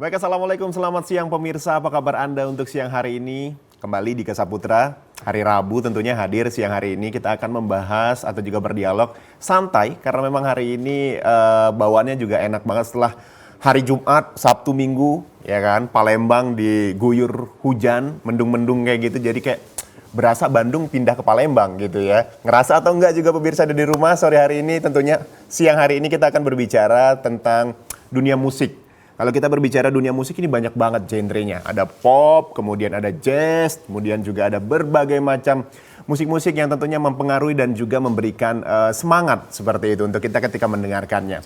Baik, Assalamualaikum, selamat siang pemirsa. Apa kabar Anda untuk siang hari ini? Kembali di Kesaputra, hari Rabu tentunya hadir siang hari ini. Kita akan membahas atau juga berdialog santai, karena memang hari ini bawaannya juga enak banget setelah hari Jumat, Sabtu, Minggu, ya kan? Palembang diguyur hujan, mendung-mendung kayak gitu, jadi kayak berasa Bandung pindah ke Palembang gitu ya. Ngerasa atau enggak juga pemirsa ada di rumah sore hari ini, tentunya siang hari ini kita akan berbicara tentang dunia musik. Kalau kita berbicara dunia musik ini banyak banget genrenya. Ada pop, kemudian ada jazz, kemudian juga ada berbagai macam musik-musik yang tentunya mempengaruhi dan juga memberikan semangat seperti itu untuk kita ketika mendengarkannya.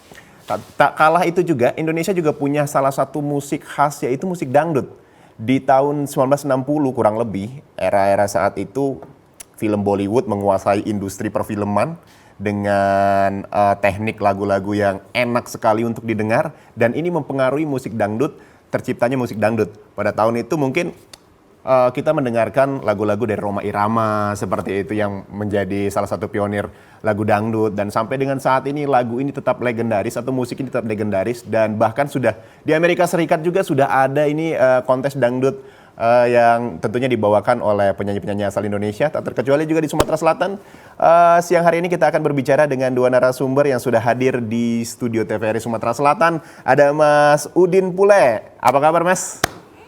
Tak kalah itu juga, Indonesia juga punya salah satu musik khas yaitu musik dangdut. Di tahun 1960 kurang lebih, era-era saat itu film Bollywood menguasai industri perfilman dengan teknik lagu-lagu yang enak sekali untuk didengar, dan ini mempengaruhi musik dangdut, terciptanya musik dangdut. Pada tahun itu mungkin kita mendengarkan lagu-lagu dari Rhoma Irama seperti itu yang menjadi salah satu pionir lagu dangdut, dan sampai dengan saat ini lagu ini tetap legendaris atau musik ini tetap legendaris, dan bahkan sudah di Amerika Serikat juga sudah ada ini kontes dangdut yang tentunya dibawakan oleh penyanyi-penyanyi asal Indonesia, tak terkecuali juga di Sumatera Selatan. Siang hari ini kita akan berbicara dengan dua narasumber yang sudah hadir di studio TVRI Sumatera Selatan. Ada Mas Udin Pule. Apa kabar, Mas?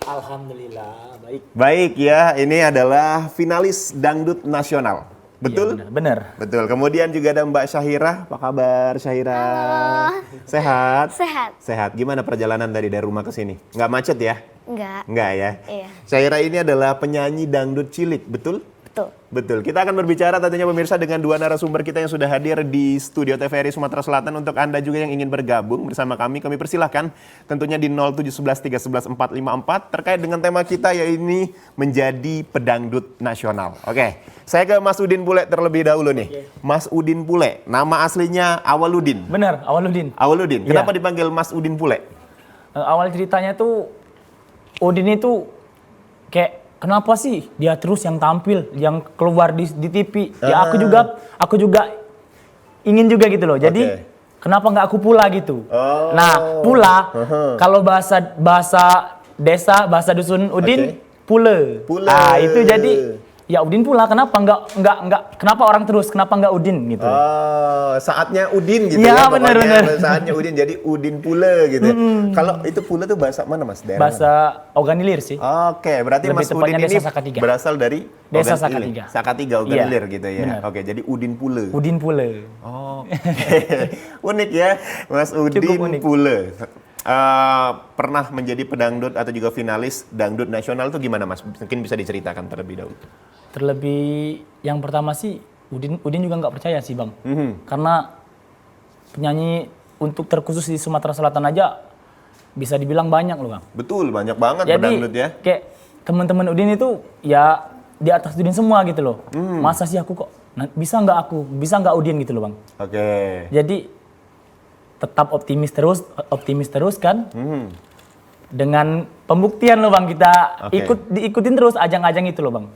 Alhamdulillah, baik. Baik ya, ini adalah finalis dangdut nasional. Betul? Iya, benar. Betul. Kemudian juga ada Mbak Syahira. Apa kabar, Syahira? Halo. Sehat? Sehat. Sehat. Gimana perjalanan dari rumah ke sini? Nggak macet ya? Enggak. Enggak ya? Iya. Syahira ini adalah penyanyi dangdut cilik, betul? Betul. Betul. Kita akan berbicara tentunya pemirsa dengan dua narasumber kita yang sudah hadir di studio TVRI Sumatera Selatan. Untuk Anda juga yang ingin bergabung bersama kami persilahkan tentunya di 0711 311 454 terkait dengan tema kita yaitu menjadi pedangdut nasional. Oke, saya ke Mas Udin Pule terlebih dahulu nih. Mas Udin Pule, nama aslinya Awaludin. Benar, Awaludin. Awaludin. Kenapa Iya. dipanggil Mas Udin Pule? Awal ceritanya tuh Udin itu kayak kenapa sih dia terus yang tampil, yang keluar di TV. Ya aku juga ingin juga gitu loh. Jadi kenapa nggak aku pula gitu? Oh. Nah, pula kalau bahasa desa, bahasa dusun Udin, pule. Pule. Ah, itu jadi ya Udin pula, kenapa nggak kenapa orang terus, kenapa nggak Udin gitu. Oh, saatnya Udin gitu Ya, ya, pokoknya benar. saatnya Udin, jadi Udin Pule gitu. Kalau itu Pule tuh bahasa mana, Mas? Daerah Bahasa Oganilir sih. mana? Oke, berarti Lebih Mas Udin tepatnya ini Desa Sakatiga. berasal dari Desa Ogan Sakatiga. Ilir. Sakatiga, Oganilir Iya, gitu ya. benar. Oke, jadi Udin Pule. Udin pule. Oh, unik ya, Mas Udin Cukup unik. Pule. Pernah menjadi pedangdut atau juga finalis dangdut nasional tuh gimana, Mas? Mungkin bisa diceritakan terlebih dahulu. Terlebih yang pertama sih Udin juga nggak percaya sih Bang, karena penyanyi untuk terkhusus di Sumatera Selatan aja bisa dibilang banyak loh Bang. Betul, banyak banget Jadi pedangdut ya. kayak teman-teman Udin itu ya di atas Udin semua gitu loh. Masa sih aku kok bisa nggak Udin gitu loh Bang. Oke. Jadi tetap optimis terus kan. Dengan pembuktian loh Bang, kita diikutin terus ajang-ajang itu loh Bang.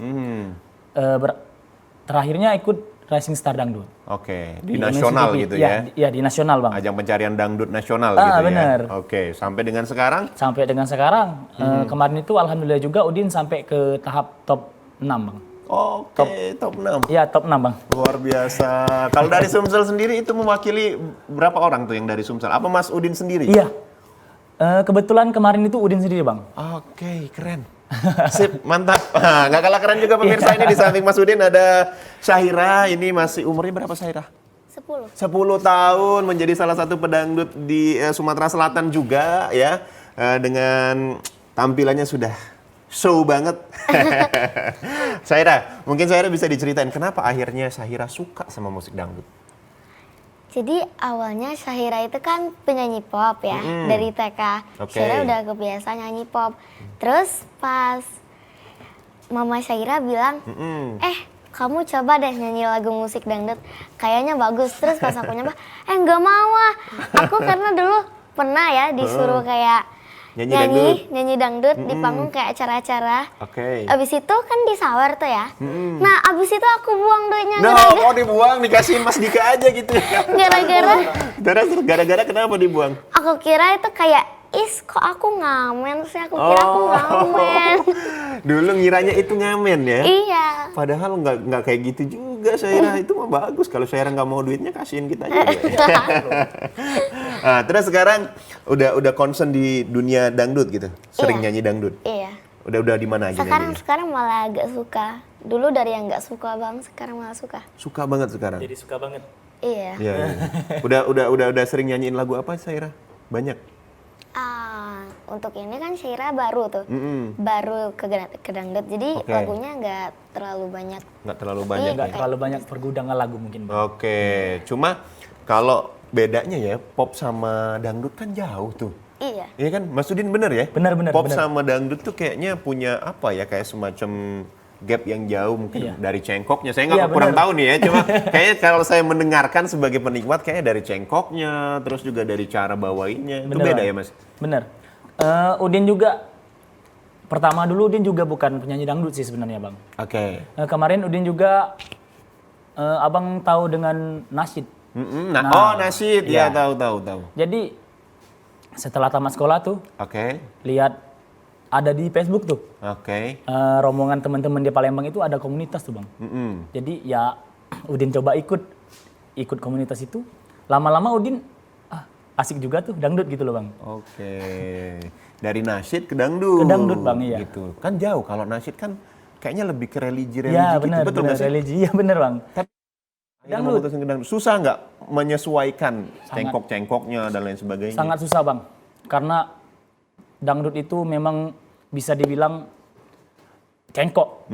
Terakhirnya ikut Rising Star Dangdut. Oke, di nasional gitu ya? Iya, di nasional Bang. Ajang pencarian dangdut nasional gitu ya? Bener. Oke, sampai dengan sekarang? Sampai dengan sekarang, kemarin itu alhamdulillah juga Udin sampai ke tahap top 6 Bang. Oke, top 6. Iya, top 6 Bang. Luar biasa. Kalau dari Sumsel sendiri itu mewakili berapa orang tuh yang dari Sumsel? Apa Mas Udin sendiri? Iya. Kebetulan kemarin itu Udin sendiri Bang. Oke, keren. Sip, mantap. Nggak kalah keren juga pemirsa, ini di samping Mas Udin ada Syahira. Ini masih umurnya berapa Syahira? 10. 10 tahun, menjadi salah satu pedangdut di Sumatera Selatan juga ya. Dengan tampilannya sudah show banget. Syahira, mungkin Syahira bisa diceritain kenapa akhirnya Syahira suka sama musik dangdut? Jadi awalnya Syahira itu kan penyanyi pop ya, dari TK. Oke. Syahira udah kebiasaan nyanyi pop. Terus pas Mama Syahira bilang, kamu coba deh nyanyi lagu musik dangdut, kayaknya bagus. Terus pas aku nyoba, nggak mau ah. Aku karena dulu pernah ya disuruh kayak nyanyi dangdut di panggung kayak acara-acara. Oke. Abis itu kan disawer tuh ya. Nah abis itu aku buang duitnya Kok dibuang? Dikasihin Mas Dika aja gitu ya? gara-gara Gara-gara kenapa dibuang? aku kira itu kayak kok aku ngamen sih, aku kira aku ngamen. Dulu ngiranya itu ngamen ya? Iya. Padahal nggak kayak gitu juga Syaira, itu mah bagus. Kalau Syaira nggak mau duitnya kasihin kita aja. Nah, terus sekarang udah concern di dunia dangdut gitu, sering Iya. nyanyi dangdut. Iya. Udah di mana aja nyanyinya? Sekarang malah agak suka. Dulu dari yang nggak suka bang, sekarang malah suka. Suka banget sekarang. Jadi suka banget. Iya. Iya, iya. Udah sering nyanyiin lagu apa Syaira? Banyak. Untuk ini kan Syaira baru tuh, baru ke dangdut, jadi Oke. lagunya nggak terlalu banyak. Nggak terlalu banyak. Iya. Nggak terlalu banyak pergudangan lagu mungkin bang. Oke, cuma kalau bedanya ya pop sama dangdut kan jauh tuh. Iya. Iya kan, Mas Udin bener ya? Benar, benar, Pop benar. sama dangdut tuh kayaknya punya apa ya, kayak semacam gap yang jauh mungkin Iya. dari cengkoknya. Saya nggak Iya, kurang benar. tahu nih ya, cuma kayaknya kalau saya mendengarkan sebagai penikmat kayaknya dari cengkoknya, terus juga dari cara bawainnya. Itu beda Bang. ya Mas? Bener. Udin juga, pertama dulu Udin juga bukan penyanyi dangdut sih sebenarnya bang. Oke. Kemarin Udin juga, abang tahu dengan nasyid. Oh nasyid, ya Iya. tahu. Jadi setelah tamat sekolah tuh, Oke, lihat ada di Facebook tuh, oke. rombongan teman-teman di Palembang itu ada komunitas tuh bang. Jadi ya Udin coba ikut komunitas itu. Lama-lama Udin asik juga tuh dangdut gitu loh bang. Oke, dari nasyid ke dangdut. Ke dangdut, Bang, iya. Gitu. Kan jauh, kalau nasyid kan kayaknya lebih ke religi-religi Iya gitu, benar, betul benar nggak sih? religi, iya benar bang. Akhirnya memutuskan ke dangdut. Susah nggak menyesuaikan Sangat. cengkok-cengkoknya dan lain sebagainya? Sangat susah bang, karena dangdut itu memang bisa dibilang cengkok.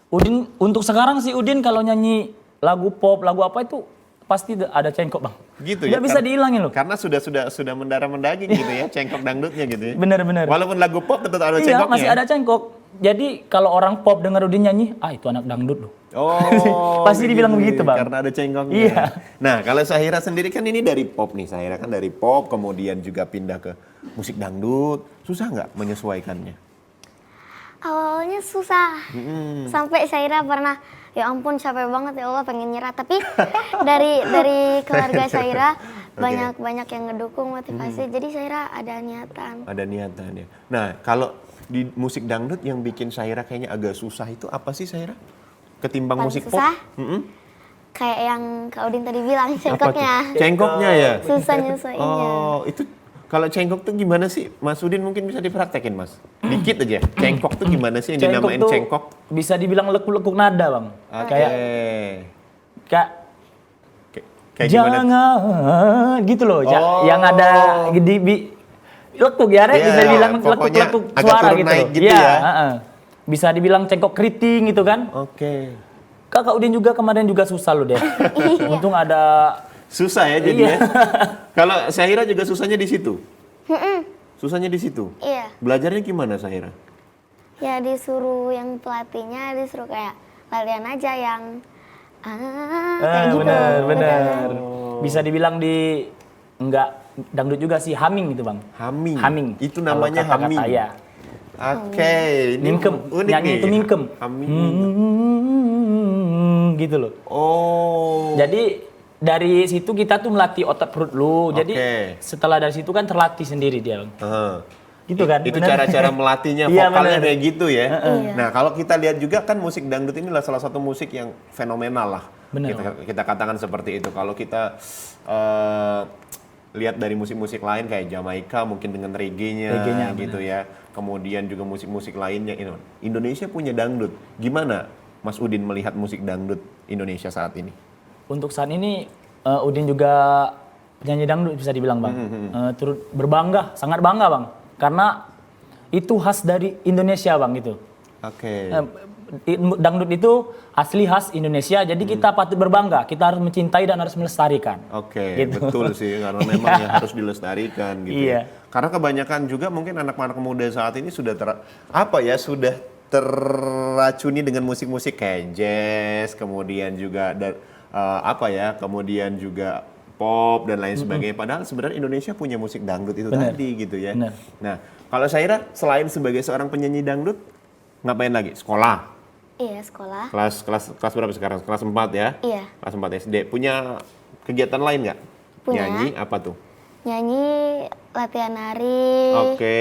Udin untuk sekarang sih Udin kalau nyanyi lagu pop, lagu apa itu pasti ada cengkok bang. Gitu Nggak ya? bisa dihilangin loh. Karena sudah mendarah mendaging gitu ya, cengkok dangdutnya gitu ya? Bener-bener. Walaupun lagu pop tetap ada Iya cengkoknya? masih ada cengkok. Jadi kalau orang pop dengar Udin nyanyi, itu anak dangdut loh. Oh, Pasti dibilang begitu, Bang. Karena ada cengkoknya. Iya. Nah, kalau Syaira sendiri kan ini dari pop nih. Syaira kan dari pop, kemudian juga pindah ke musik dangdut. Susah nggak menyesuaikannya? Awalnya susah, sampai Syaira pernah, ya ampun capek banget ya Allah pengen nyerah. Tapi dari keluarga Syaira banyak yang ngedukung motivasi, jadi Syaira ada niatan. Ada niatannya. Nah, kalau di musik dangdut yang bikin Syaira kayaknya agak susah itu apa sih Syaira? Ketimbang Paling musik susah? pop? Kayak yang Kak Udin tadi bilang, Apa tuh? cengkoknya. Cengkoknya ya? Susah nyesuaiinnya. Oh, itu kalau cengkok tuh gimana sih? Mas Udin mungkin bisa dipraktekin, Mas. Dikit aja. Cengkok tuh gimana sih yang dinamain tuh cengkok? bisa dibilang lekuk-lekuk nada bang. Oke. Kayak Kayak gimana? jangan gitu loh, Oh. yang ada lekuk ya, Iya, bisa dibilang pokoknya lekuk-lekuk agak suara turun gitu. naik loh. gitu Iya, ya. bisa dibilang cengkok keriting gitu kan. Oke. Kakak Udin juga kemarin juga susah loh deh. Untung ada. Susah ya jadinya. Kalau Syaira juga susahnya di situ. Susahnya di situ. Iya, Belajarnya gimana Syaira? ya disuruh yang pelatihnya disuruh kayak latihan aja yang kayak gitu. Bener. Bisa dibilang enggak dangdut juga sih, humming gitu bang. Humming. Humming. Itu Kalau namanya kata-kata, humming. ya. Oke, ini Mingkem, unik nyanyi nih. itu mingkem. Humming. Gitu loh. Oh. Jadi dari situ kita tuh melatih otot perut lu. Jadi Oke. setelah dari situ kan terlatih sendiri dia bang. Gitu kan? Itu bener? cara-cara melatihnya, Iya, vokalnya bener. kayak gitu ya. Iya. Nah, kalau kita lihat juga kan musik dangdut ini adalah salah satu musik yang fenomenal lah. Bener. Kita katakan seperti itu. Kalau kita lihat dari musik-musik lain kayak Jamaika mungkin dengan reggae-nya Reggae-nya, gitu ya. Kemudian juga musik-musik lainnya. Indonesia punya dangdut. Gimana Mas Udin melihat musik dangdut Indonesia saat ini? Untuk saat ini Udin juga penyanyi dangdut bisa dibilang bang. Turut berbangga, sangat bangga bang. Karena itu khas dari Indonesia bang gitu. Oke. Dangdut itu asli khas Indonesia, jadi kita patut berbangga. Kita harus mencintai dan harus melestarikan. Oke, Gitu. betul sih, karena memang ya harus dilestarikan gitu Iya. ya. Karena kebanyakan juga mungkin anak-anak muda saat ini sudah sudah terracuni dengan musik-musik kayak jazz, kemudian juga kemudian juga pop dan lain sebagainya. Padahal sebenarnya Indonesia punya musik dangdut itu Bener. tadi gitu ya. Bener. Nah, kalau Syaira selain sebagai seorang penyanyi dangdut, ngapain lagi? Sekolah. Iya, sekolah. Kelas berapa sekarang? Kelas 4 ya? Iya. Kelas 4 SD. Punya kegiatan lain nggak? Punya. Nyanyi apa tuh? nyanyi, latihan nari. Oke.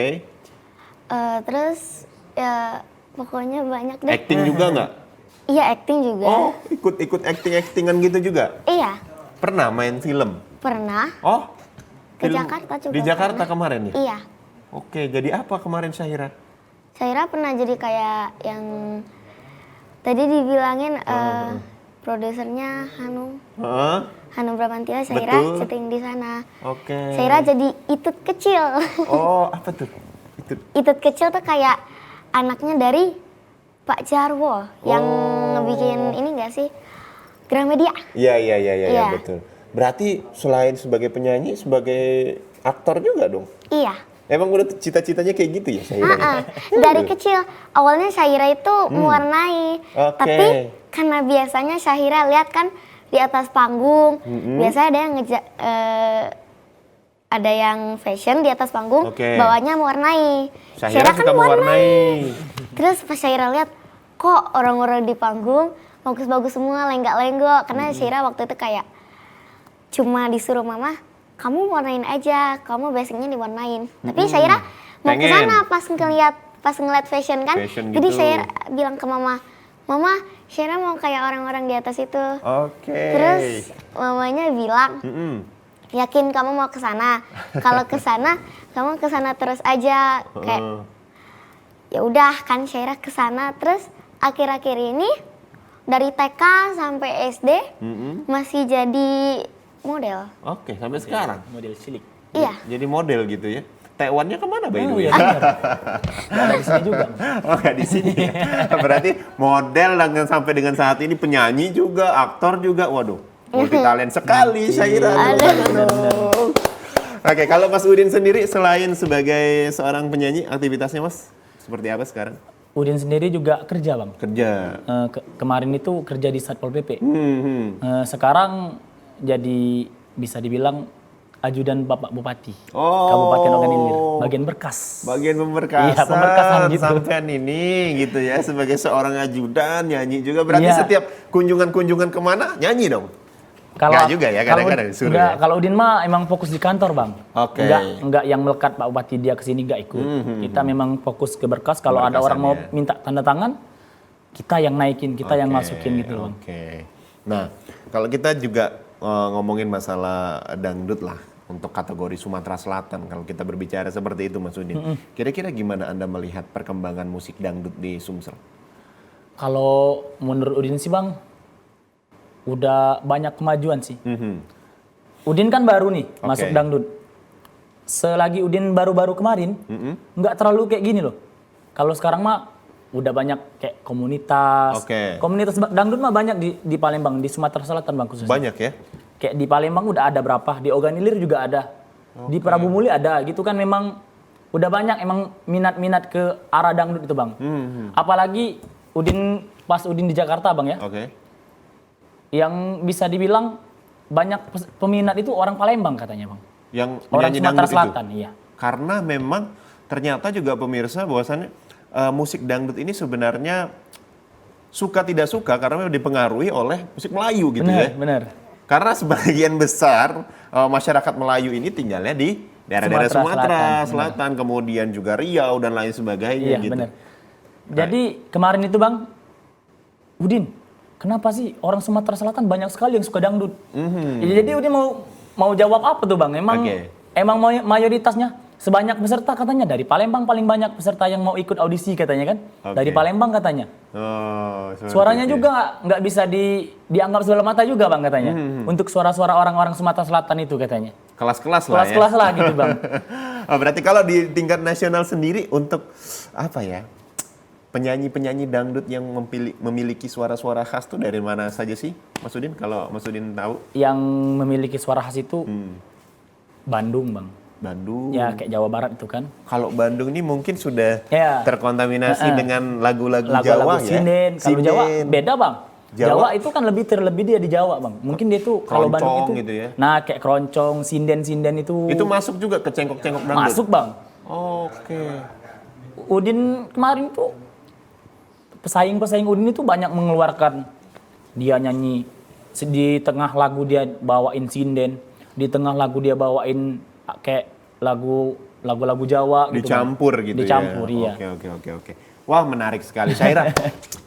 Terus ya pokoknya banyak deh. Acting juga nggak? Iya, acting juga. Oh, ikut actingan gitu juga? Iya, Pernah main film? pernah. Oh, Ke film Jakarta juga Di Jakarta pernah. kemarin ya? Iya. Oke, jadi apa kemarin Syahira? Syaira pernah jadi kayak yang tadi dibilangin produsernya Hanum. Heeh. Hanum Bramantio, Syaira Betul. syuting di sana. Oke. Syaira jadi Itut kecil. Oh, apa tuh? Itu. Itut kecil tuh kayak anaknya dari Pak Jarwo yang ngebikin ini enggak sih? Gramedia. Iya, Iya. betul. Berarti selain sebagai penyanyi, sebagai aktor juga dong? Iya. Emang udah cita-citanya kayak gitu ya Syahira? Dari kecil awalnya Syahira itu mewarnai, Oke. tapi karena biasanya Syahira lihat kan di atas panggung, biasanya ada yang ada yang fashion di atas panggung, Oke. bawahnya mewarnai. Syahira suka mewarnai. Terus pas Syahira lihat kok orang-orang di panggung bagus-bagus semua, lenggak-lenggok, karena Syahira waktu itu kayak cuma disuruh mama, kamu warnain aja, kamu basicnya diwarnain. Tapi Syahira mau ke Pengen. sana pas ngeliat fashion kan. Fashion Jadi gitu. Syahira bilang ke mama, "Mama, Syahira mau kayak orang-orang di atas itu." Oke. Terus mamanya bilang, Mm-mm. "Yakin kamu mau ke sana? Kalau ke sana, kamu ke sana terus aja." Kayak ya udah kan Syahira ke sana. Terus akhir-akhir ini dari TK sampai SD masih jadi model. Oke, sampai sekarang. Model cilik. Iya. Jadi model gitu ya. Taiwannya kemana by the Oh way? iya benar. Ada di sini juga. Oh nggak di sini ya. Berarti model dan sampai dengan saat ini penyanyi juga, aktor juga. Waduh, multi talent sekali Syahira. Dong. Oke, kalau Mas Udin sendiri selain sebagai seorang penyanyi, aktivitasnya Mas seperti apa sekarang? Udin sendiri juga kerja bang. Kerja. Kemarin itu kerja di Satpol PP. Hmm. Sekarang jadi bisa dibilang ajudan Bapak Bupati Oh. Kabupaten Ogan Ilir, bagian berkas. Bagian pemberkasan, Iya, pemberkasan gitu. sampean ini gitu ya sebagai seorang ajudan nyanyi juga berarti Iya. setiap kunjungan kemana nyanyi dong. Kalau Nggak juga ya, kadang-kadang disuruh enggak, ya. kalau Udin mah emang fokus di kantor bang. Oke. Enggak yang melekat Pak Bupati dia kesini enggak ikut. Kita memang fokus ke berkas. Kalau ada orang mau Berkasannya. minta tanda tangan, kita yang naikin, kita yang masukin gitu bang. Oke. Nah, kalau kita juga ngomongin masalah dangdut lah untuk kategori Sumatera Selatan. Kalau kita berbicara seperti itu Mas Udin. Kira-kira gimana Anda melihat perkembangan musik dangdut di Sumsel? Kalau menurut Udin sih bang, udah banyak kemajuan sih. Udin kan baru nih masuk dangdut. Selagi Udin baru-baru kemarin, nggak terlalu kayak gini loh. Kalau sekarang mah udah banyak kayak komunitas. Oke. Komunitas dangdut mah banyak di Palembang, di Sumatera Selatan bang khususnya. Banyak ya? Kayak di Palembang udah ada berapa, di Ogan Ilir juga ada. Di Prabu Muli ada, gitu kan memang udah banyak emang minat-minat ke arah dangdut itu bang. Apalagi pas Udin di Jakarta bang ya, Oke. yang bisa dibilang banyak peminat itu orang Palembang katanya bang. Yang Orang penyanyi Sumatera dangdut Selatan, itu? iya. Karena memang ternyata juga pemirsa bahwasannya musik dangdut ini sebenarnya suka tidak suka karena memang dipengaruhi oleh musik Melayu gitu ya. Bener. Karena sebagian besar masyarakat Melayu ini tinggalnya di daerah-daerah Sumatera Selatan, kemudian juga Riau dan lain sebagainya Iya gitu. bener. Jadi kemarin itu bang, Udin, kenapa sih orang Sumatera Selatan banyak sekali yang suka dangdut? Jadi Udin mau jawab apa tuh bang? Emang mayoritasnya sebanyak peserta katanya dari Palembang paling banyak peserta yang mau ikut audisi katanya kan? Dari Palembang katanya. Oh, Suaranya juga nggak bisa dianggap sebelah mata juga bang katanya. Untuk suara-suara orang-orang Sumatera Selatan itu katanya. kelas-kelas lah ya. Kelas-kelas lah gitu bang. Oh, berarti kalau di tingkat nasional sendiri untuk apa ya? Penyanyi-penyanyi dangdut yang memiliki suara-suara khas tuh dari mana saja sih, Mas Udin? Kalau Mas Udin tahu? Yang memiliki suara khas itu Bandung bang. Bandung. Ya kayak Jawa Barat itu kan. Kalau Bandung ini mungkin sudah Ya. terkontaminasi dengan lagu-lagu Jawa Lagu-lagu ya. sinden. Kalau Jawa Sinden. beda bang. Jawa. Jawa itu kan terlebih dia di Jawa bang. Mungkin dia tuh kalau Bandung Keroncong itu. gitu ya. Nah kayak keroncong, sinden itu. Itu masuk juga ke cengkok-cengkok dangdut? Masuk bang. Oke. Udin kemarin tuh pesaing-pesaing Udin itu banyak mengeluarkan, dia nyanyi di tengah lagu dia bawain sinden, di tengah lagu dia bawain kayak lagu-lagu Jawa gitu. Dicampur Bang. gitu Dicampur, ya. iya. Oke. Wah, menarik sekali. Syaira,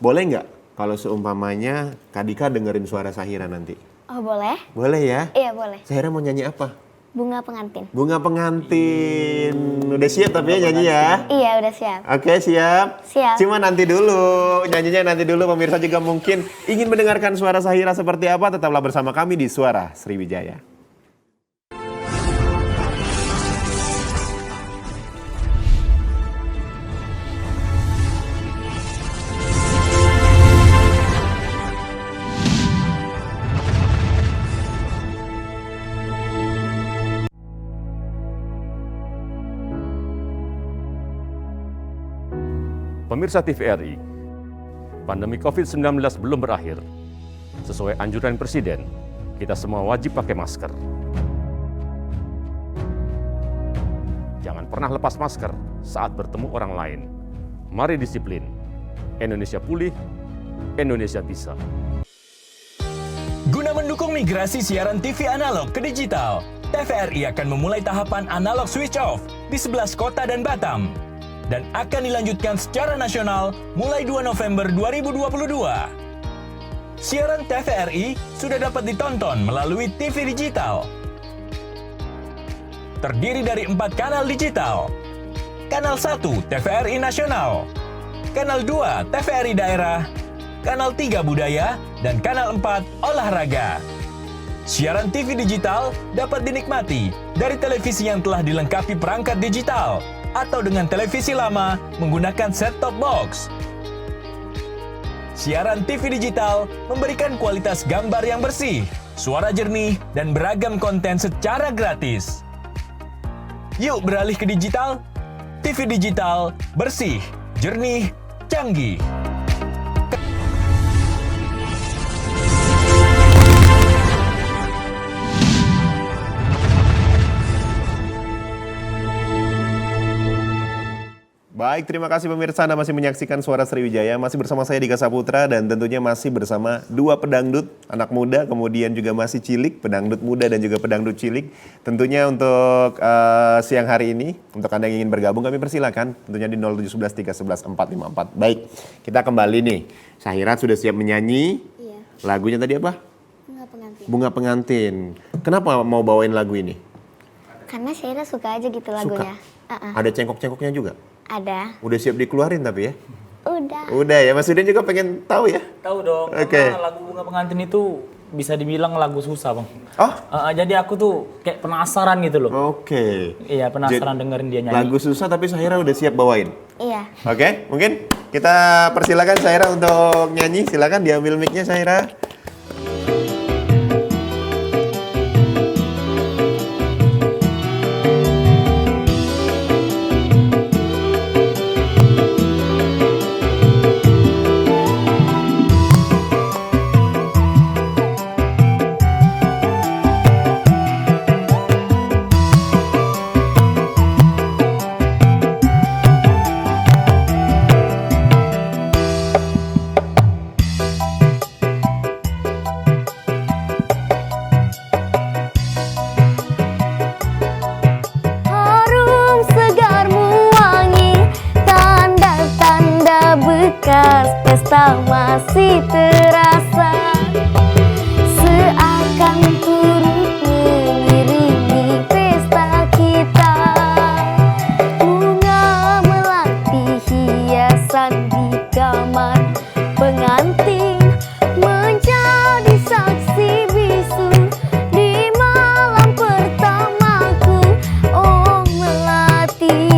boleh nggak kalau seumpamanya Kak Dika dengerin suara Syaira nanti? Oh boleh? Boleh ya? Iya boleh. Syaira mau nyanyi apa? Bunga pengantin. Bunga pengantin. Udah siap tapi ya nyanyi ya? Iya udah siap. Oke, siap? Siap. Cuma nanti dulu, nyanyinya nanti dulu. Pemirsa juga mungkin ingin mendengarkan suara Syaira seperti apa, tetaplah bersama kami di Suara Sriwijaya. Pemirsa TVRI, pandemi COVID-19 belum berakhir. Sesuai anjuran Presiden, kita semua wajib pakai masker. Jangan pernah lepas masker saat bertemu orang lain. Mari disiplin. Indonesia pulih, Indonesia bisa. Guna mendukung migrasi siaran TV analog ke digital, TVRI akan memulai tahapan analog switch off di 11 kota dan Batam, dan akan dilanjutkan secara nasional mulai 2 November 2022. Siaran TVRI sudah dapat ditonton melalui TV digital. Terdiri dari 4 kanal digital. Kanal 1 TVRI Nasional, Kanal 2 TVRI Daerah, Kanal 3 Budaya, dan Kanal 4 Olahraga. Siaran TV digital dapat dinikmati dari televisi yang telah dilengkapi perangkat digital atau dengan televisi lama menggunakan set-top box. Siaran TV digital memberikan kualitas gambar yang bersih, suara jernih, dan beragam konten secara gratis. Yuk beralih ke digital. TV digital bersih, jernih, canggih. Baik, terima kasih pemirsa, Anda masih menyaksikan Suara Sriwijaya, masih bersama saya Dika Saputra dan tentunya masih bersama dua pedangdut anak muda, kemudian juga masih cilik, pedangdut muda dan juga pedangdut cilik. Tentunya untuk siang hari ini, untuk Anda yang ingin bergabung kami persilakan, tentunya di 0711 311 454. Baik, kita kembali nih. Syaira sudah siap menyanyi. Iya. Lagunya tadi apa? Bunga pengantin. Bunga Pengantin. Kenapa mau bawain lagu ini? Karena Syaira suka aja gitu lagunya. Ada cengkok-cengkoknya juga? Ada. Udah siap dikeluarin tapi ya? Udah. Udah ya, Mas Udin juga pengen tahu ya? Tahu dong, Oke. karena lagu Bunga Pengantin itu bisa dibilang lagu susah, Bang. Oh? Jadi aku tuh kayak penasaran gitu loh. Oke. Iya, penasaran dengerin dia nyanyi. Lagu susah tapi Syaira udah siap bawain? Iya. Oke, mungkin kita persilakan Syaira untuk nyanyi. Silakan diambil mic-nya Syaira. Harum segarmu wangi, tanda-tanda bekas pesta masih terasa. Seakan turut mengiringi pesta kita. Bunga melati hiasan di kamar pengantin menjadi saksi bisu di malam pertamaku, oh melati.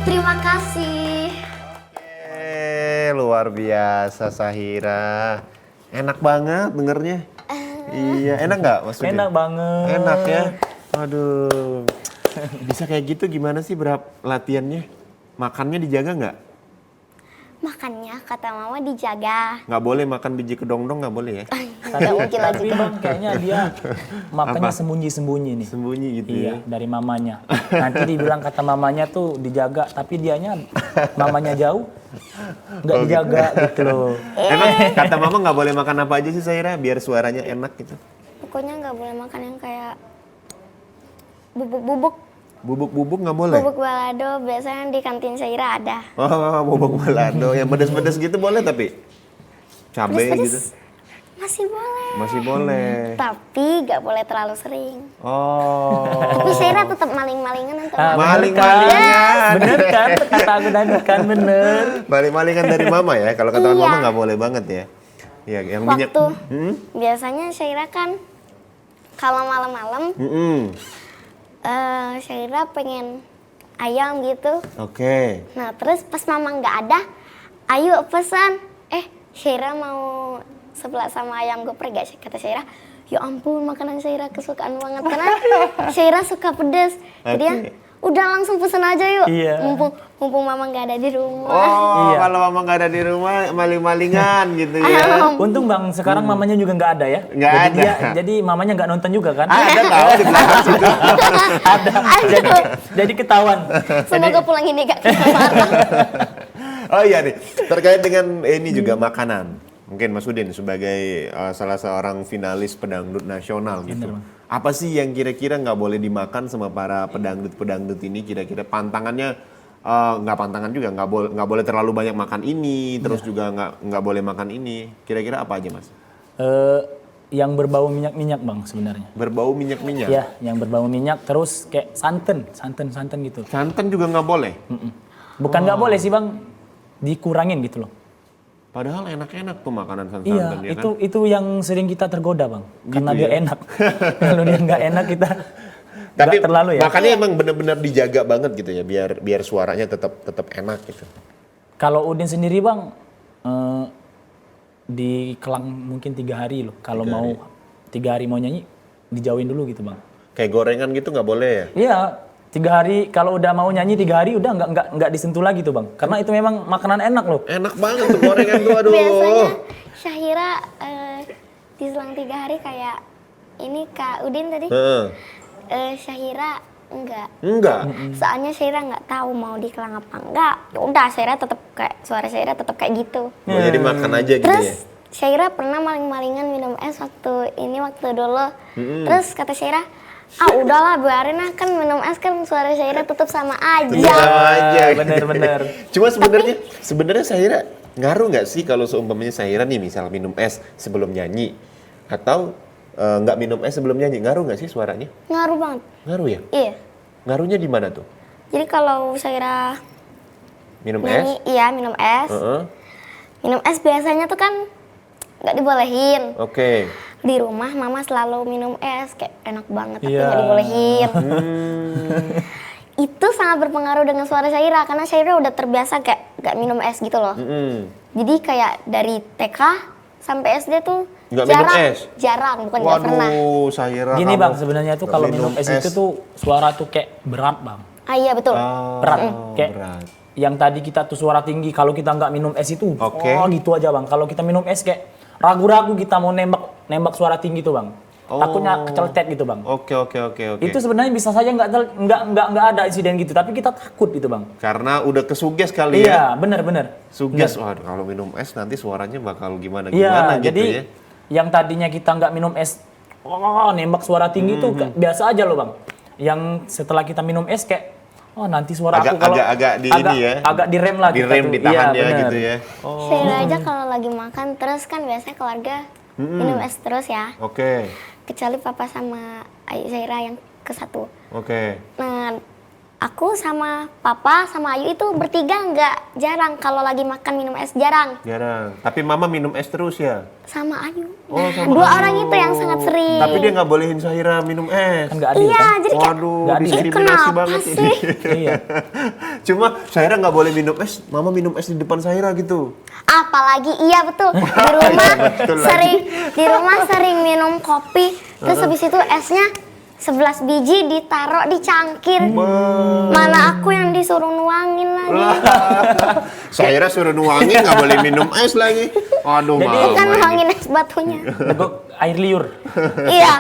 Terima kasih. Luar biasa Syahira. Enak banget dengernya. Iya, enak nggak maksudnya? Enak banget. Enak ya. Aduh. Bisa kayak gitu gimana sih berapa latihannya? Makannya dijaga nggak? Makannya kata mama dijaga. Nggak boleh makan biji kedong-dong, nggak boleh ya? Nggak mungkin lah Tapi juga. bang kayaknya dia makannya sembunyi-sembunyi nih. Sembunyi gitu Iya, ya. dari mamanya. Nanti dibilang kata mamanya tuh dijaga, tapi dianya mamanya jauh, nggak dijaga gitu loh. Emang kata mama nggak boleh makan apa aja sih Syahira biar suaranya enak gitu? Pokoknya nggak boleh makan yang kayak bubuk-bubuk. Bubuk-bubuk nggak boleh? Bubuk balado biasanya di kantin Syahira ada. Oh, bubuk balado. Yang pedes-pedes gitu boleh tapi? Cabe gitu? Pedes-pedes masih boleh. Masih boleh. Tapi nggak boleh terlalu sering. Oh. Tapi Syahira tetap maling-malingan untuk Ah, makan. Maling-malingan. Bener kan? Kata aku tadi kan bener. Maling-malingan dari mama ya. Kalau kata Iya. mama nggak boleh banget ya. Iya, yang minyak. Waktu biasanya Syahira kan kalau malam-malam Syahira pengen ayam gitu. Oke. Nah terus pas mama nggak ada, ayo pesan. Syahira mau sebelah sama ayam geprek gak sih? Kata Syahira, ya ampun makanan Syahira kesukaan banget. Karena Syahira suka pedes. Jadi ya udah langsung pesen aja yuk. Iya. Mumpung mama nggak ada di rumah. Oh, Iya. kalau mama nggak ada di rumah, maling-malingan gitu ya. Untung bang, sekarang mamanya juga nggak ada ya. Nggak Jadi ada. jadi mamanya nggak nonton juga kan? Ada tahu di belakang situ. Ada. Jadi ketahuan. Semoga pulang ini gak kena marah. Oh iya nih, terkait dengan ini juga makanan. Mungkin Mas Udin sebagai salah seorang finalis pedangdut nasional gitu. Bang. Apa sih yang kira-kira nggak boleh dimakan sama para pedangdut-pedangdut ini? Kira-kira pantangannya nggak pantangan juga, nggak boleh terlalu banyak makan ini, terus juga nggak boleh makan ini. Kira-kira apa aja Mas? Yang berbau minyak-minyak bang sebenarnya. Berbau minyak-minyak. Ya, yang berbau minyak terus kayak santan gitu. Santan juga nggak boleh. Bukan nggak boleh sih bang, dikurangin gitu loh. Padahal enak-enak tuh makanan santan Iya, ya itu yang sering kita tergoda bang, karena Gitu dia ya? enak. Kalau dia nggak enak kita Tapi nggak terlalu ya. makanya emang benar-benar dijaga banget gitu ya, biar suaranya tetap enak gitu. Kalau Udin sendiri bang, dikelang mungkin 3 hari loh. Kalau mau 3 hari mau nyanyi, dijauhin dulu gitu bang. Kayak gorengan gitu nggak boleh ya? Iya, 3 hari kalau udah mau nyanyi 3 hari udah nggak disentuh lagi tuh bang. Karena itu memang makanan enak loh. Enak banget tuh gorengan tuh, aduh. Biasanya Syahira diselang 3 hari kayak ini Kak Udin tadi. Heeh. Syahira enggak. Enggak. Soalnya Syahira nggak tahu mau dikelang apa enggak. Ya udah Syahira tetap kayak suara Syahira tetap kayak gitu. Mau jadi makan aja gitu Terus ya. Syahira pernah maling-malingan minum es waktu dulu. Terus kata Syahira, udahlah biarin lah kan minum es kan suara Syahira tetap sama aja. Sama aja. Bener-bener. Cuma sebenarnya Syahira ngaruh nggak sih kalau seumpamanya Syahira nih misal minum es sebelum nyanyi atau nggak minum es sebelum nyanyi, ngaruh nggak sih suaranya? Ngaruh banget. Ngaruh ya? Iya. Ngaruhnya di mana tuh? Jadi kalau Syahira Minum nyanyi, es? iya minum es. Heeh. Minum es biasanya tuh kan nggak dibolehin. Oke. Di rumah mama selalu minum es kayak enak banget tapi Iya. nggak dibolehin. Itu sangat berpengaruh dengan suara Syahira karena Syahira udah terbiasa kayak nggak minum es gitu loh. Jadi kayak dari TK sampai SD tuh Nggak minum jarang, es? jarang bukan nggak pernah. Waduh, Syahira. Gini kamu bang, sebenarnya tuh nggak kalau minum es itu tuh suara tuh kayak berat bang. Iya betul. Berat. Kayak berat. yang tadi kita tuh suara tinggi, kalau kita nggak minum es itu, Oke. gitu aja bang. Kalau kita minum es kayak ragu-ragu kita mau nembak suara tinggi tuh bang. Takutnya keceletet gitu bang. Oke. Itu sebenarnya bisa saja nggak ada insiden gitu, tapi kita takut gitu bang. Karena udah kesuges kali ya. Iya, bener. Suges, waduh kalau minum es nanti suaranya bakal gimana Iya, gitu jadi ya. yang tadinya kita nggak minum es, nembak suara tinggi tuh biasa aja loh bang. Yang setelah kita minum es kayak, nanti suara aku kalau agak di ini ya. agak direm lah kita Direm, tuh. ditahan Iya, ya bener. gitu ya. Syahira aja kalau lagi makan terus kan biasanya keluarga minum es terus ya. Oke. Kecuali papa sama ayah Syahira yang ke-1. Oke. Nah, Aku sama papa sama Ayu itu bertiga nggak jarang kalau lagi makan minum es jarang. Jarang. Tapi mama minum es terus ya? Sama Ayu. Oh, sama Dua Ayu. orang itu yang sangat sering. Tapi dia nggak bolehin Syahira minum es. Kan nggak adil Iya, kan? jadi kayak Waduh, Nggak adil. diskriminasi Kenapa banget sih? ini. Iya. Cuma Syahira nggak boleh minum es, mama minum es di depan Syahira gitu. Apalagi iya betul di rumah Betul lagi. sering minum kopi terus habis itu esnya 11 biji ditaruh di cangkir. Mana aku yang disuruh nuangin lagi. Syahira suruh nuangin nggak boleh minum es lagi. Aduh, Jadi- mama Kan ini. nuangin es batunya. Negok air liur. Iya.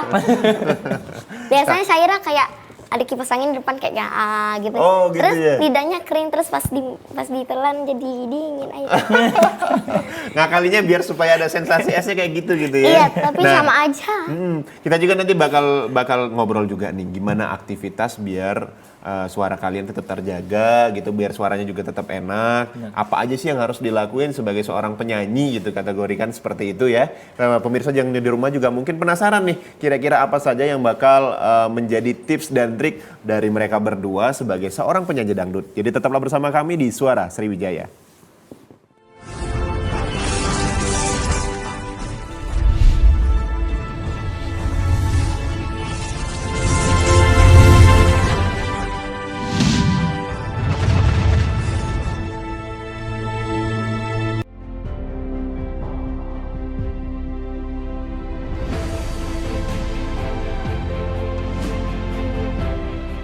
Biasanya Syaira kayak ada kipas angin di depan kayak gitu. Oh, gitu terus ya? lidahnya kering terus pas ditelan jadi dingin aja. Ngakalinya biar supaya ada sensasi esnya kayak gitu ya. Iya, tapi Nah, sama aja. kita juga nanti bakal ngobrol juga nih gimana aktivitas biar suara kalian tetap terjaga gitu, biar suaranya juga tetap enak. Apa aja sih yang harus dilakuin sebagai seorang penyanyi gitu, kategorikan seperti itu ya. Nah, pemirsa yang di rumah juga mungkin penasaran nih, kira-kira apa saja yang bakal menjadi tips dan trik dari mereka berdua sebagai seorang penyanyi dangdut. Jadi tetaplah bersama kami di Suara Sriwijaya.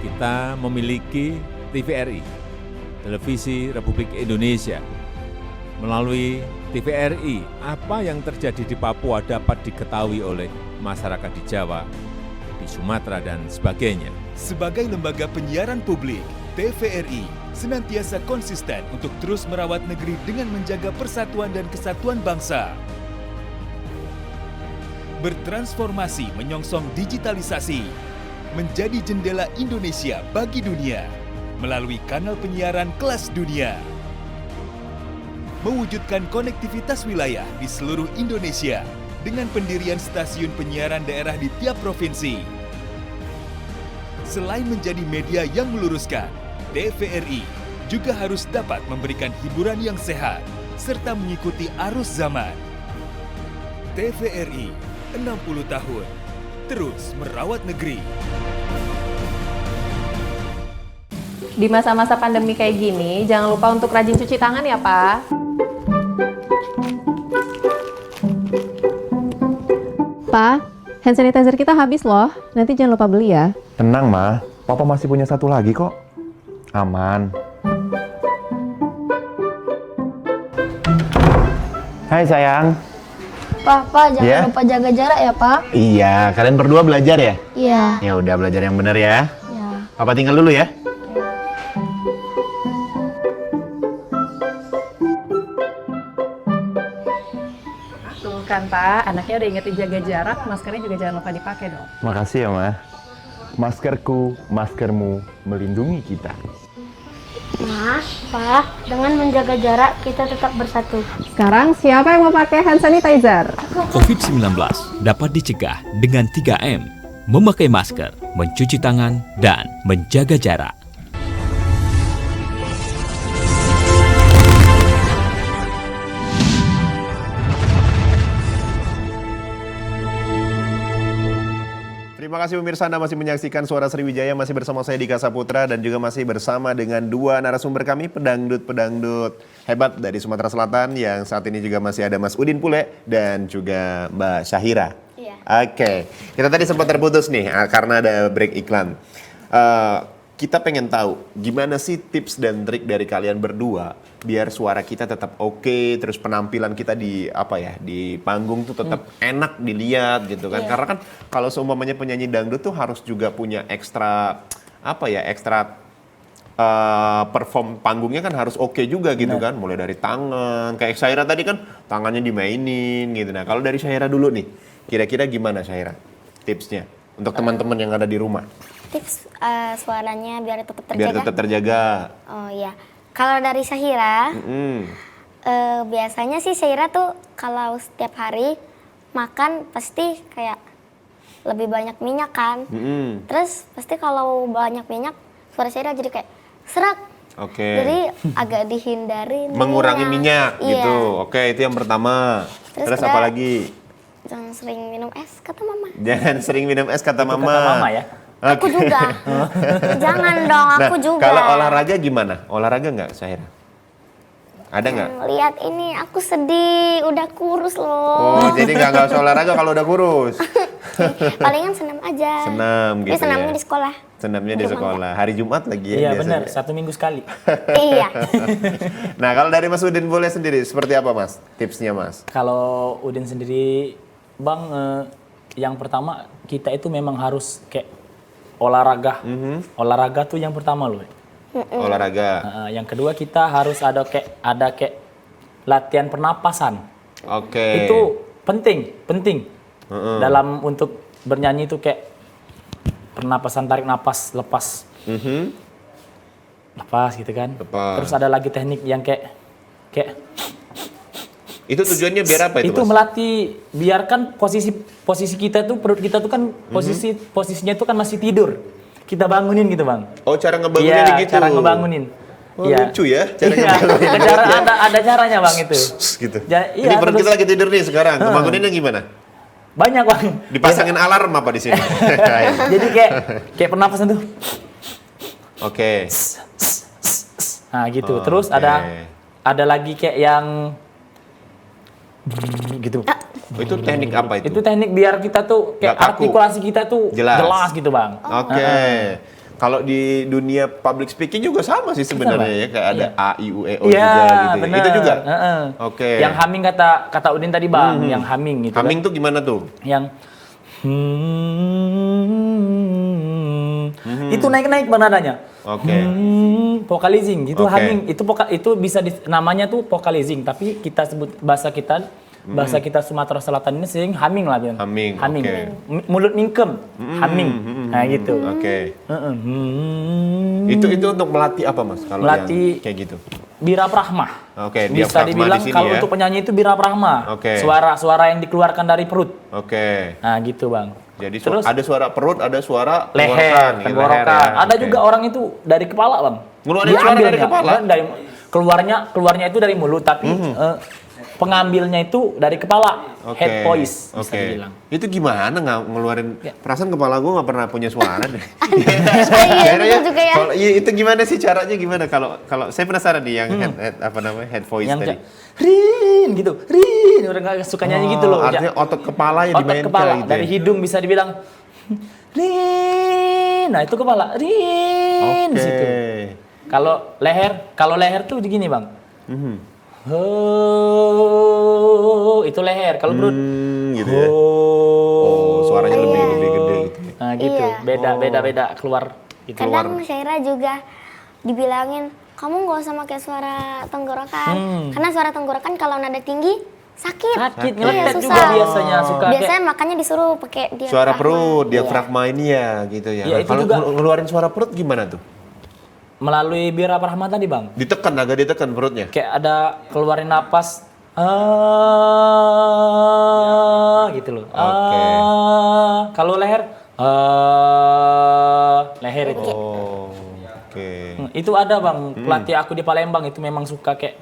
Kita memiliki TVRI, Televisi Republik Indonesia. Melalui TVRI, apa yang terjadi di Papua dapat diketahui oleh masyarakat di Jawa, di Sumatera, dan sebagainya. Sebagai lembaga penyiaran publik, TVRI senantiasa konsisten untuk terus merawat negeri dengan menjaga persatuan dan kesatuan bangsa. Bertransformasi menyongsong digitalisasi, menjadi jendela Indonesia bagi dunia melalui kanal penyiaran kelas dunia. Mewujudkan konektivitas wilayah di seluruh Indonesia dengan pendirian stasiun penyiaran daerah di tiap provinsi. Selain menjadi media yang meluruskan, TVRI juga harus dapat memberikan hiburan yang sehat serta mengikuti arus zaman. TVRI 60 tahun terus merawat negeri. Di masa-masa pandemi kayak gini, jangan lupa untuk rajin cuci tangan ya, Pak. Pak, hand sanitizer kita habis loh. Nanti jangan lupa beli ya. Tenang, Ma. Papa masih punya satu lagi kok. Aman. Hai, sayang. Papa jangan Ya? lupa jaga jarak ya, Pak. Iya, kalian berdua belajar ya? Iya. Ya udah, belajar yang benar ya. Ya. Papa tinggal dulu ya. Tuh kan, Pak. Anaknya udah ingetin jaga jarak, maskernya juga jangan lupa dipakai dong. Makasih ya, Ma. Maskerku, maskermu melindungi kita. Mas, Pak, dengan menjaga jarak kita tetap bersatu. Sekarang siapa yang mau pakai hand sanitizer? COVID-19 dapat dicegah dengan 3M, memakai masker, mencuci tangan, dan menjaga jarak. Terima kasih pemirsa, Anda masih menyaksikan Suara Sriwijaya, masih bersama saya Dika Saputra dan juga masih bersama dengan dua narasumber kami, pedangdut-pedangdut hebat dari Sumatera Selatan yang saat ini juga masih ada Mas Udin Pule dan juga Mbak Syahira. Iya. Oke, kita tadi sempat terputus nih karena ada break iklan. Kita pengen tahu gimana sih tips dan trik dari kalian berdua biar suara kita tetap oke, terus penampilan kita di di panggung tuh tetap enak dilihat gitu kan. Karena kan kalau seumpamanya penyanyi dangdut tuh harus juga punya ekstra perform panggungnya kan harus oke juga gitu kan, mulai dari tangan, kayak Syahira tadi kan tangannya dimainin gitu. Nah kalau dari Syahira dulu nih, kira-kira gimana Syahira tipsnya untuk teman-teman yang ada di rumah Tips suaranya biar tetap terjaga. biar tetap terjaga? Oh iya. Kalau dari Syahira, biasanya sih Syahira tuh kalau setiap hari makan pasti kayak lebih banyak minyak kan. Terus pasti kalau banyak minyak suara Syaira jadi kayak serak. Oke. Jadi agak dihindari. Mengurangi minyak Iya. gitu. Oke, itu yang pertama. Terus ada, apa lagi? Jangan sering minum es, kata mama. Jangan sering minum es kata mama. Kata mama ya. Aku juga. Jangan dong, aku juga. Kalau olahraga gimana? Olahraga nggak, Syaira? Ada nggak? Lihat ini, aku sedih, udah kurus loh. Oh, jadi nggak usah olahraga kalau udah kurus. Palingan senam aja. Senam gitu Tapi senamnya ya. di sekolah. Senamnya di sekolah. Hari Jumat lagi ya Iya biasanya. benar, 1 minggu sekali. Iya. Nah, kalau dari Mas Udin boleh sendiri, seperti apa Mas? Tipsnya Mas? Kalau Udin sendiri, Bang, yang pertama kita itu memang harus kayak olahraga. Olahraga tuh yang pertama loh. Olahraga. Yang kedua kita harus ada kayak latihan pernapasan. Oke. Itu penting. Dalam untuk bernyanyi itu kayak pernapasan, tarik napas, lepas. Lepas gitu kan. Lepas. Terus ada lagi teknik yang kayak Itu tujuannya biar apa itu, itu Mas? melatih, biarkan posisi kita tuh, perut kita tuh kan posisinya itu kan masih tidur. Kita bangunin gitu, Bang. Oh, cara ngebanguninnya Iya, gitu. cara ngebangunin. Oh, lucu ya cara Iya, ngebangunin. cara ada caranya, Bang, itu. Gitu. Iya, Ini perut terus kita lagi tidur nih sekarang. Ngebanguninnya gimana? banyak, Bang. Dipasangin alarm apa di sini? Jadi kayak pernapasan tuh. Oke. Nah, gitu. Oh, Terus oke. ada lagi kayak yang gitu. Oh, itu teknik apa itu? Itu teknik biar kita tuh kayak Nggak kaku. artikulasi kita tuh Jelas. gitu, Bang. Oke. Kalau di dunia public speaking juga sama sih sebenarnya ya, kayak ada A, I, U, E, O Iya, juga gitu. Ya. bener. Itu juga. Heeh. Oke. Yang humming kata Udin tadi, Bang, yang humming gitu. Humming kan. tuh gimana tuh? Yang itu naik-naik Bang nadanya. Oke. Vocalizing gitu, Oke. humming itu bisa namanya tuh vocalizing, tapi kita sebut bahasa kita Sumatera Selatan ini sering humming lah bilang. Humming, oke. Mulut mingkem, humming. Nah gitu. Oke. Heeh. Itu untuk melatih apa Mas? Kalau Melatih yang kayak gitu. Bira Prahma. Oke, Bisa diafragma dibilang di sini kalau ya. untuk penyanyi itu Bira Prahma. Oke. Suara yang dikeluarkan dari perut. Oke. Nah gitu, Bang. Jadi Terus ada suara perut, ada suara leher, tenggorokan, tenggorokan. ya. Ada Oke. juga orang itu dari kepala, Bang. Ngeluarin suara dari Diambilnya. kepala? Keluarnya itu dari mulut, tapi pengambilnya itu dari kepala. Oke. Head voice bisa Oke. dibilang. Itu gimana ngeluarin? Perasaan kepala gue nggak pernah punya suara deh. Iya, Akhirnya itu juga ya. Kalau iya, itu gimana sih caranya gimana? Kalau saya penasaran nih yang head voice Yang tadi. kayak Rin gitu, Rin. Orang nggak suka nyanyi gitu loh. Artinya otot kepala yang Otot dimainkan kepala gitu. dari hidung bisa dibilang Rin. Nah itu kepala Rin di situ. Kalau leher tuh begini, Bang. Itu leher. Kalau perut gitu ya. Oh, suaranya lebih gede gitu. nah gitu. Iya. Beda keluar gitu. Kadang Syaira juga dibilangin, kamu nggak usah pakai suara tenggorokan. Karena suara tenggorokan kalau nada tinggi sakit. Sakit, Iya, ngeletet susah. juga biasanya suka Biasanya makanya disuruh pakai diafragma. Suara perut, Iya. diafragma ini ya gitu ya. Iya, Nah, itu kalau juga. ngeluarin suara perut gimana tuh? Melalui Bira Prahma tadi, Bang. Ditekan, agak ditekan perutnya. Kayak ada keluarin napas gitu loh. Oke. Kalau leher leher itu. Oh, oke. Itu ada, Bang, pelatih aku di Palembang itu memang suka kayak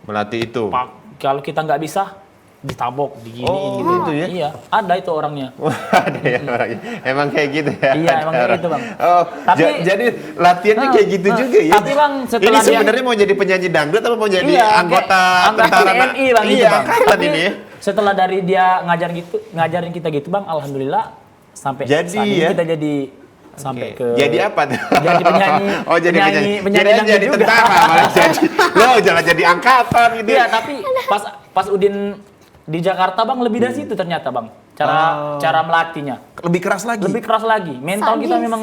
Melatih itu. kalau kita nggak bisa ditabok, diginiin Oh, gitu. gitu ya? Iya, ada itu orangnya. Ada ya orangnya. Emang kayak gitu ya. Iya, ada emang kayak orang. gitu, Bang. Oh, Tapi- jadi latihannya kayak gitu juga ya. Tapi, Bang, ini setelah dia- sebenarnya mau jadi penyanyi dangdut atau mau jadi Iya, anggota kayak anggota tentara TNI, Bang, gitu, Iya, Bang. angkatan Tapi ini ya. setelah dari dia ngajarin kita gitu, Bang, alhamdulillah sampai Jadi saat ini ya? kita jadi sampai ke Jadi apa tuh? Jadi penyanyi. Oh, jadi penyanyi. penyanyi dangdut jadi juga. tentara malah jadi. Loh, jangan jadi angkatan gitu. Iya, tapi pas Udin di Jakarta, Bang, lebih dari situ ternyata, Bang. Cara melatihnya. Lebih keras lagi. Lebih keras lagi. Mental kita Sadis. memang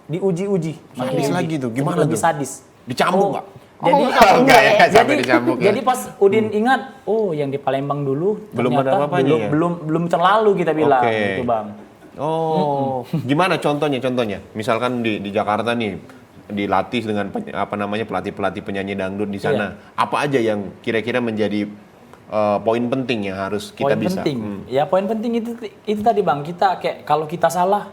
diuji-uji. Sadis lagi tuh. Gimana lebih tuh? sadis. Dicambuk nggak? Jadi enggak ya, sampai dicambuk ya. jadi pas Udin ingat, oh yang di Palembang dulu Belum ada ternyata apa-apanya ya? belum terlalu kita bilang Oke. gitu, Bang. Oh, gimana contohnya? Misalkan di Jakarta nih dilatih dengan pelatih penyanyi dangdut di sana. Iya. Apa aja yang kira-kira menjadi poin penting yang harus kita Poin bisa? penting. Ya poin penting itu tadi, Bang. Kita kayak kalau kita salah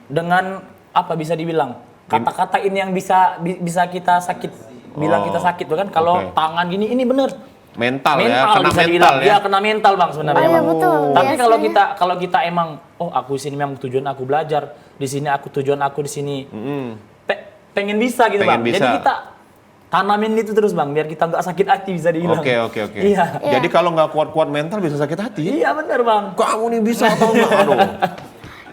dengan apa bisa dibilang kata-kata ini yang bisa kita sakit bilang kita sakit tuh kan kalau tangan gini ini bener Mental ya, kena bisa mental dibilang. ya. Kena mental bang sebenarnya. Oh, iya, Bang. betul. Tapi Biasanya. kalau kita emang aku di sini memang tujuan aku belajar, di sini tujuan aku di sini pengen bisa gitu Pengen bang. bisa. Jadi kita tanamin itu terus bang, biar kita nggak sakit hati bisa dibilang. Oke. Iya. Jadi kalau nggak kuat-kuat mental bisa sakit hati. Iya benar bang. Kamu nih bisa atau enggak? Aduh.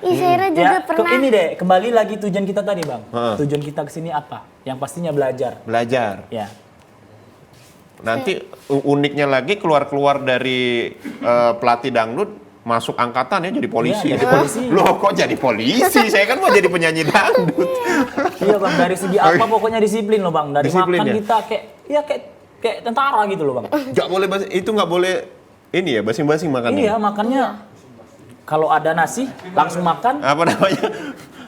Syaira juga pernah. Ini deh, kembali lagi tujuan kita tadi bang. Heeh. Tujuan kita kesini apa? Yang pastinya belajar. Belajar. Ya. Nanti uniknya lagi keluar dari pelatih dangdut masuk angkatan ya jadi polisi. Iya, jadi polisi. Loh kok jadi polisi? Saya kan mau jadi penyanyi dangdut. Iya bang, dari segi apa pokoknya disiplin loh bang. Dari Disiplin makan ya? kita kayak tentara gitu loh bang. Nggak boleh itu nggak boleh ini ya basing-basing makannya. Iya makannya kalau ada nasi langsung makan. Apa namanya?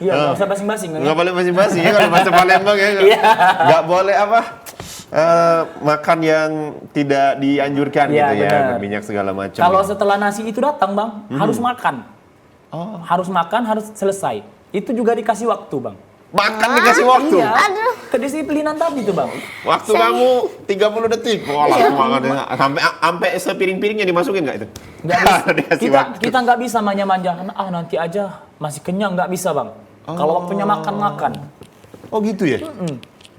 Iya nggak usah basing-basing. Nggak boleh basing-basing ya kalau bahasa Palembang ya. Iya. Nggak boleh apa? Makan yang tidak dianjurkan Iya, gitu ya, benar. berminyak segala macam. Kalau ya. setelah nasi itu datang bang, harus makan. Harus makan, harus selesai. Itu juga dikasih waktu bang. Makan dikasih waktu. Iya. Kedisiplinan tadi tuh bang. Waktu kamu 30 detik. Wah, langsung makan. Sampai sepiring-piringnya dimasukin nggak itu? Nggak bisa. Dikasih waktu. kita nggak bisa manja-manja. Nanti aja masih kenyang nggak bisa bang. Kalau waktunya makan. Oh gitu ya?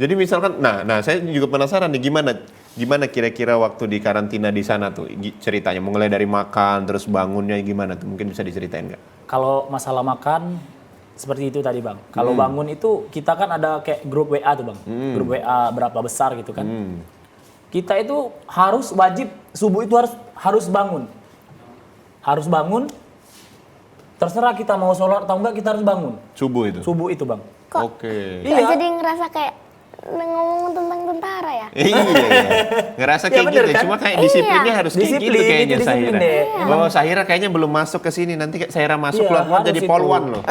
Jadi misalkan, nah saya juga penasaran nih gimana kira-kira waktu di karantina di sana tuh ceritanya, mulai dari makan terus bangunnya gimana tuh, mungkin bisa diceritain nggak? Kalau masalah makan seperti itu tadi bang. Kalau bangun itu kita kan ada kayak grup WA tuh bang. Grup WA berapa besar gitu kan. Kita itu harus wajib subuh itu harus bangun. Harus bangun. Terserah kita mau sholat atau enggak kita harus bangun. Subuh itu? Subuh itu bang. Oke. Kok jadi ngerasa kayak ngomong tentang tentara ya? Iya. Ngerasa kayak bener gitu, kan? cuma kayak disiplinnya harus kayak Disiplin, gitu kayaknya itu disiplin Syaira. deh. Oh, Syaira kayaknya belum masuk ke sini, nanti Syaira masuk Iya, keluar harus jadi itu. polwan loh.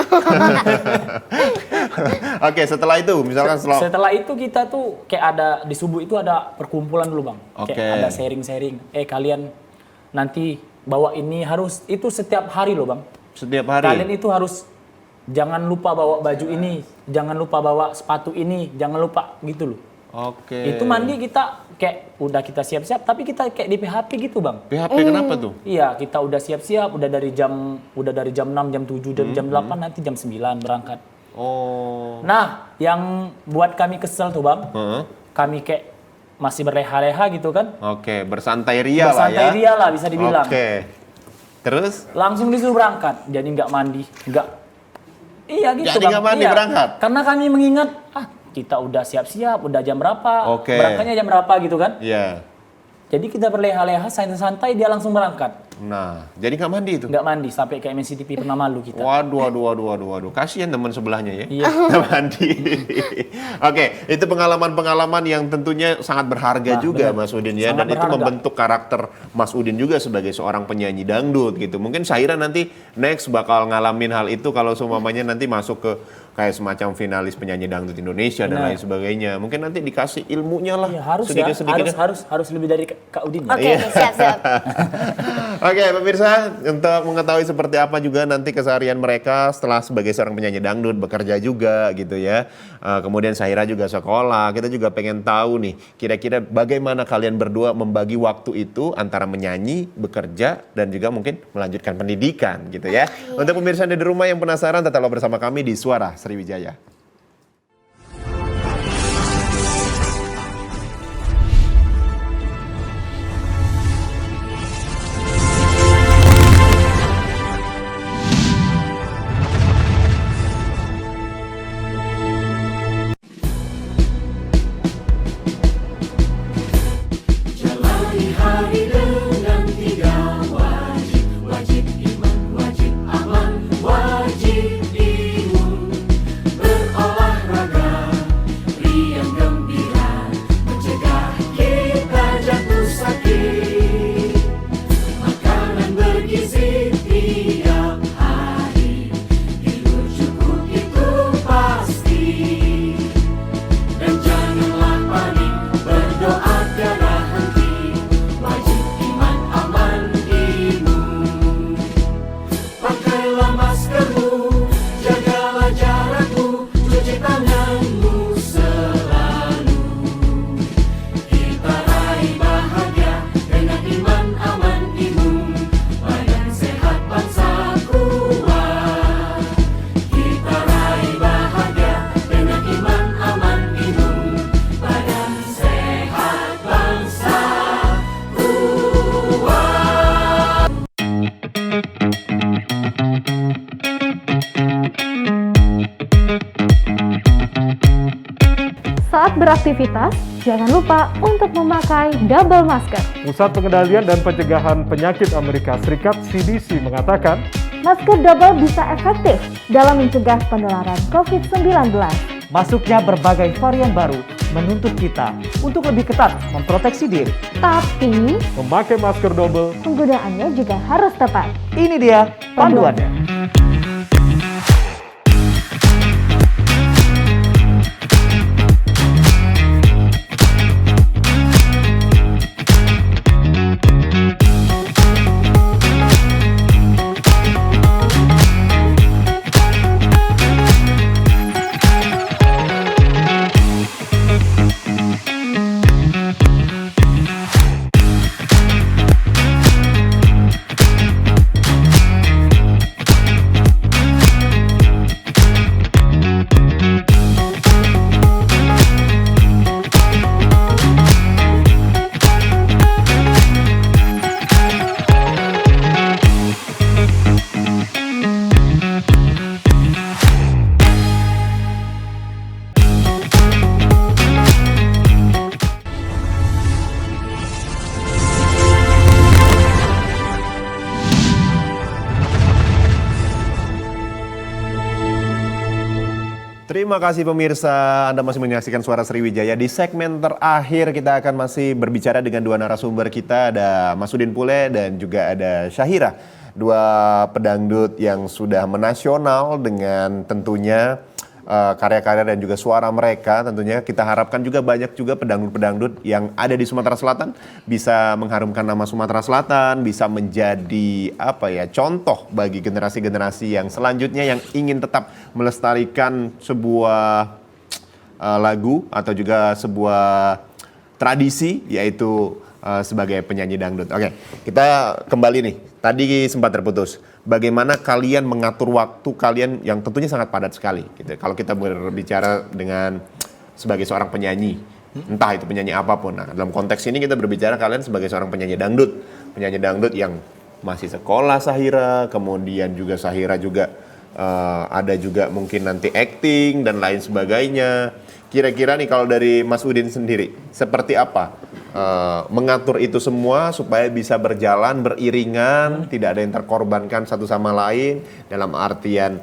Oke, setelah itu misalkan Setelah itu kita tuh kayak ada di subuh itu ada perkumpulan dulu bang. Oke. Kayak ada sharing-sharing. Kalian nanti bawa ini harus itu setiap hari loh bang. setiap hari. Kalian itu harus jangan lupa bawa baju ini, jangan lupa bawa sepatu ini, jangan lupa gitu loh. Oke. Itu mandi kita kayak udah kita siap-siap, tapi kita kayak di PHP gitu bang. PHP kenapa tuh? Iya, kita udah siap-siap, udah dari jam 6, jam 7, dari jam 8 nanti jam 9 berangkat. Oh. Nah, yang buat kami kesel tuh bang, Heeh. kami kayak masih berleha-leha gitu kan. Oke, bersantai ria lah ya. Bersantai ria lah bisa dibilang. Oke. Terus? Langsung disuruh berangkat, jadi nggak mandi, nggak. Iya gitu Jadi bang. nggak mandi, Iya. berangkat? Karena kami mengingat, kita udah siap-siap, udah jam berapa, Oke. berangkatnya jam berapa gitu kan. Iya. Jadi kita berleha-leha, santai-santai, dia langsung berangkat. Nah, jadi nggak mandi itu? Nggak mandi, sampai kayak MNCTV pernah malu kita. Waduh. Kasihan teman sebelahnya ya. Iya. Nggak mandi. Oke, itu pengalaman-pengalaman yang tentunya sangat berharga juga benar. Mas Udin ya. Sangat Dan itu berharga. membentuk karakter Mas Udin juga sebagai seorang penyanyi dangdut gitu. Mungkin Syaira nanti next bakal ngalamin hal itu kalau semuanya nanti masuk ke kayak semacam finalis penyanyi dangdut Indonesia dan Benar. lain sebagainya. Mungkin nanti dikasih ilmunya lah. Iya, harus sedikit-sedikit. harus lebih dari Kak Udin. ya. Oke, siap-siap. Oke, pemirsa, untuk mengetahui seperti apa juga nanti keseharian mereka setelah sebagai seorang penyanyi dangdut bekerja juga gitu ya. Kemudian Syaira juga sekolah. Kita juga pengen tahu nih, kira-kira bagaimana kalian berdua membagi waktu itu antara menyanyi, bekerja, dan juga mungkin melanjutkan pendidikan gitu ya. Untuk pemirsa di rumah yang penasaran, tetaplah bersama kami di Suara Sriwijaya. beraktivitas, jangan lupa untuk memakai double masker. Pusat Pengendalian dan Pencegahan Penyakit Amerika Serikat (CDC) mengatakan, Masker double bisa efektif dalam mencegah penularan COVID-19. Masuknya berbagai varian baru menuntut kita untuk lebih ketat memproteksi diri. Tapi, memakai masker double penggunaannya juga harus tepat. Ini dia panduannya. Terima kasih pemirsa, Anda masih menyaksikan Suara Sriwijaya. Di segmen terakhir kita akan masih berbicara dengan dua narasumber kita, ada Mas Udin Pule dan juga ada Syahira. Dua pedangdut yang sudah menasional dengan tentunya karya-karya dan juga suara mereka. Tentunya kita harapkan juga banyak juga pedangdut-pedangdut yang ada di Sumatera Selatan bisa mengharumkan nama Sumatera Selatan, bisa menjadi contoh bagi generasi-generasi yang selanjutnya yang ingin tetap melestarikan sebuah lagu atau juga sebuah tradisi, yaitu sebagai penyanyi dangdut. Oke, kita kembali nih. Tadi sempat terputus. Bagaimana kalian mengatur waktu kalian yang tentunya sangat padat sekali gitu. Kalau kita berbicara dengan sebagai seorang penyanyi, entah itu penyanyi apapun. Nah, dalam konteks ini kita berbicara kalian sebagai seorang penyanyi dangdut yang masih sekolah Syahira, kemudian juga Syahira juga ada juga mungkin nanti acting dan lain sebagainya. Kira-kira nih kalau dari Mas Udin sendiri, seperti apa mengatur itu semua supaya bisa berjalan beriringan, tidak ada yang terkorbankan satu sama lain, dalam artian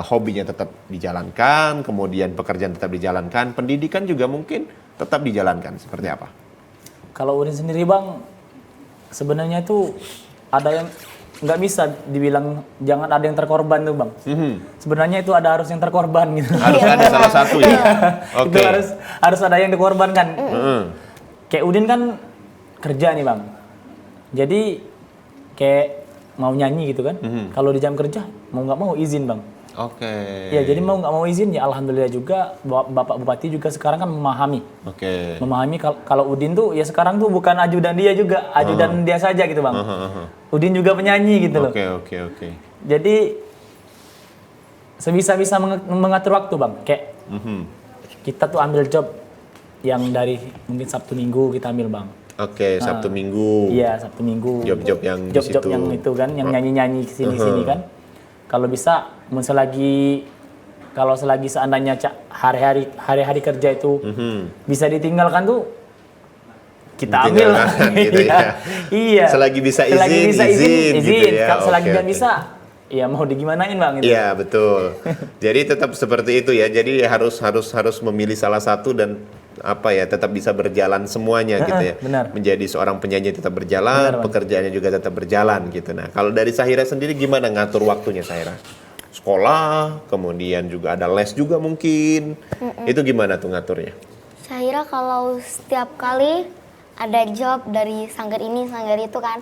hobinya tetap dijalankan, kemudian pekerjaan tetap dijalankan, pendidikan juga mungkin tetap dijalankan, seperti apa? Kalau Udin sendiri Bang, sebenarnya itu ada yang nggak bisa dibilang jangan ada yang terkorban tuh Bang. Sebenarnya itu harus yang terkorban gitu. Harus ada salah satu ya. Itu harus ada yang dikorbankan. Kayak Udin kan kerja nih Bang. Jadi kayak mau nyanyi gitu kan. Kalau di jam kerja mau nggak mau izin Bang. Oke. Ya jadi mau nggak mau izin ya alhamdulillah juga Bapak Bupati juga sekarang kan memahami. Oke. Memahami kalau Udin tuh ya sekarang tuh bukan ajudan dia juga, ajudan dia saja gitu Bang. Udin juga penyanyi gitu loh. Oke. Jadi sebisa-bisa mengatur waktu Bang. Kayak kita tuh ambil job yang dari mungkin Sabtu Minggu kita ambil Bang. Oke, Sabtu Minggu. Iya, Sabtu Minggu. Job-job yang di situ. Job-job yang itu kan, yang nyanyi-nyanyi sini-sini kan. Kalau bisa, kalau selagi seandainya hari-hari kerja itu bisa ditinggalkan tuh kita ambil lah. Gitu ya. Iya. Selagi bisa izin gitu ya. Selagi nggak bisa, ya mau digimanain Bang gitu. Iya, betul. Jadi tetap seperti itu ya. Jadi harus memilih salah satu dan tetap bisa berjalan semuanya gitu ya. Benar. Menjadi seorang penyanyi tetap berjalan, pekerjaannya juga tetap berjalan gitu. Nah, kalau dari Syahira sendiri gimana ngatur waktunya Syahira? Sekolah, kemudian juga ada les juga mungkin. Itu gimana tuh ngaturnya? Syahira kalau setiap kali ada job dari sanggar ini, sanggar itu kan.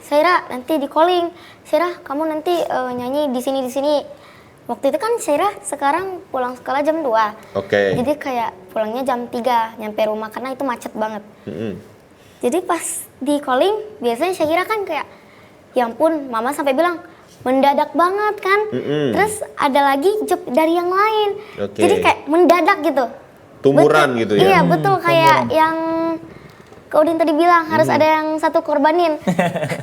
Syahira nanti di calling. Syahira kamu nanti nyanyi di sini. Waktu itu kan Syahira sekarang pulang sekolah jam 2. Oke. Jadi kayak pulangnya jam 3 nyampe rumah karena itu macet banget. Jadi pas di calling biasanya Syahira kan kayak ya ampun mama sampai bilang mendadak banget kan. Terus ada lagi job dari yang lain. Jadi kayak mendadak gitu. Tumuran gitu ya. Iya betul kayak yang Kak Udin tadi bilang harus ada yang satu korbanin.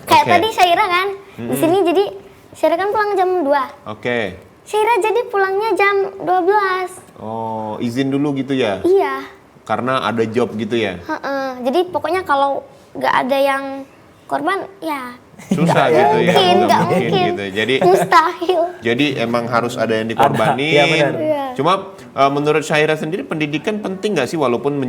Kayak tadi Syahira kan di sini jadi Syahira kan pulang jam 2. Oke. Syahira jadi pulangnya jam 12. Oh, izin dulu gitu ya? Iya. Karena ada job gitu ya? Jadi pokoknya kalau nggak ada yang korban, ya Susah gitu ya? nggak mungkin gitu. Jadi mustahil. Jadi emang harus ada yang dikorbanin. Iya, benar. Iya. Cuma menurut Syahira sendiri pendidikan penting nggak sih walaupun